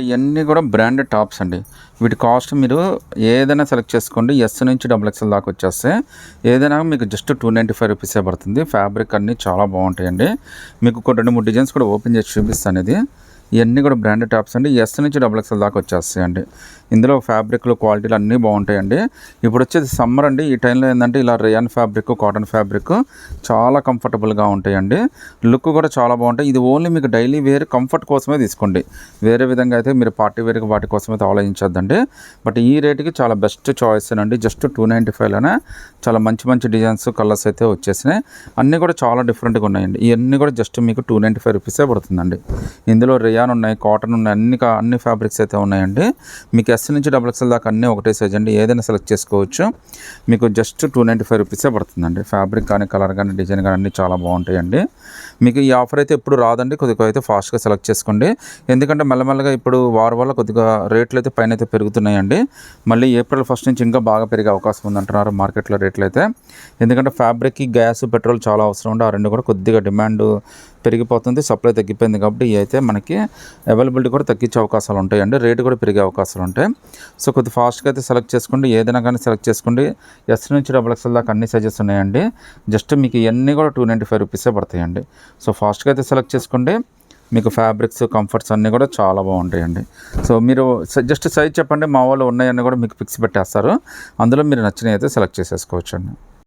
ఇవన్నీ కూడా branded tops అండి. వీటి కాస్ట్ మీరు ఏదైనా సెలెక్ట్ చేసుకోండి. ఎస్ నుంచి డబుల్ ఎక్స్ఎల్ దాకా వచ్చేస్తే ఏదైనా మీకు జస్ట్ 295 రూపీసే పడుతుంది. ఫ్యాబ్రిక్ అన్నీ చాలా బాగుంటాయండి. మీకు ఒక 2-3 డిజైన్స్ కూడా ఓపెన్ చేసి చూపిస్తాను. ఇవన్నీ కూడా బ్రాండెడ్ టాప్స్ అండి. ఎస్ నుంచి డబుల్ ఎక్స్ఎల్ దాకా వచ్చేస్తాయండి. ఇందులో ఫ్యాబ్రిక్లు క్వాలిటీలు అన్నీ బాగుంటాయండి. ఇప్పుడు వచ్చేది సమ్మర్ అండి. ఈ టైంలో ఏంటంటే ఇలా రేయాన్ ఫ్యాబ్రిక్, కాటన్ ఫ్యాబ్రిక్ చాలా కంఫర్టబుల్గా ఉంటాయండి. లుక్ కూడా చాలా బాగుంటాయి. ఇది ఓన్లీ మీకు డైలీ వేర్ కంఫర్ట్ కోసమే తీసుకోండి. వేరే విధంగా అయితే మీరు పార్టీ వేర్కి వాటి కోసం అయితే ఆలోచించొద్దండి. బట్ ఈ రేటుకి చాలా బెస్ట్ చాయిస్ అండి. జస్ట్ 295లోనే చాలా మంచి మంచి డిజైన్స్, కలర్స్ అయితే వచ్చేసినాయి. అన్నీ కూడా చాలా డిఫరెంట్గా ఉన్నాయండి. ఇవన్నీ కూడా జస్ట్ మీకు 295 రూపీసే పడుతుందండి. ఇందులో రేయాన్ ఉన్నాయి, కాటన్ ఉన్నాయి, అన్ని ఫ్యాబ్రిక్స్ అయితే ఉన్నాయండి. మీకు ఎస్ నుంచి డబుల్ ఎక్స్ఎల్ దాకా అన్నీ ఒకటే సైజ్ అండి. ఏదైనా సెలెక్ట్ చేసుకోవచ్చు. మీకు జస్ట్ 295 రూపీసే పడుతుందండి. ఫ్యాబ్రిక్ కానీ, కలర్ కానీ, డిజైన్ కానీ అన్నీ చాలా బాగుంటాయండి. మీకు ఈ ఆఫర్ అయితే ఎప్పుడు రాదండి. కొద్దిగా అయితే ఫాస్ట్గా సెలెక్ట్ చేసుకోండి. ఎందుకంటే మెల్లమెల్లగా ఇప్పుడు వారి వల్ల కొద్దిగా రేట్లు అయితే పైన అయితే పెరుగుతున్నాయండి. మళ్ళీ ఏప్రిల్ 1 నుంచి ఇంకా బాగా పెరిగే అవకాశం ఉందంటున్నారు మార్కెట్లో రేట్లు అయితే. ఎందుకంటే ఫ్యాబ్రిక్కి గ్యాస్, పెట్రోల్ చాలా అవసరం ఉండి ఆ రెండు కూడా కొద్దిగా డిమాండ్ పెరిగిపోతుంది, సప్లై తగ్గిపోయింది. కాబట్టి ఇవి అయితే మనకి అవైలబిలిటీ కూడా తగ్గించే అవకాశాలు ఉంటాయండి. రేటు కూడా పెరిగే అవకాశాలు ఉంటాయి. సో కొద్దిగా ఫాస్ట్గా అయితే సెలెక్ట్ చేసుకోండి. ఏదైనా కానీ సెలెక్ట్ చేసుకోండి. ఎస్ నుంచి డబుల్ ఎక్స్ఎల్ దాకా అన్ని సైజెస్ ఉన్నాయండి. జస్ట్ మీకు ఇవన్నీ కూడా 295 రూపీసే పడతాయండి. సో ఫాస్ట్గా అయితే సెలెక్ట్ చేసుకోండి. మీకు ఫ్యాబ్రిక్స్, కంఫర్ట్స్ అన్నీ కూడా చాలా బాగుంటాయండి. సో మీరు జస్ట్ సైజ్ చెప్పండి, మా వాళ్ళు ఉన్నాయన్నీ కూడా మీకు పిక్స్ పెట్టేస్తారు. అందులో మీరు నచ్చినవి అయితే సెలెక్ట్ చేసేసుకోవచ్చు అండి.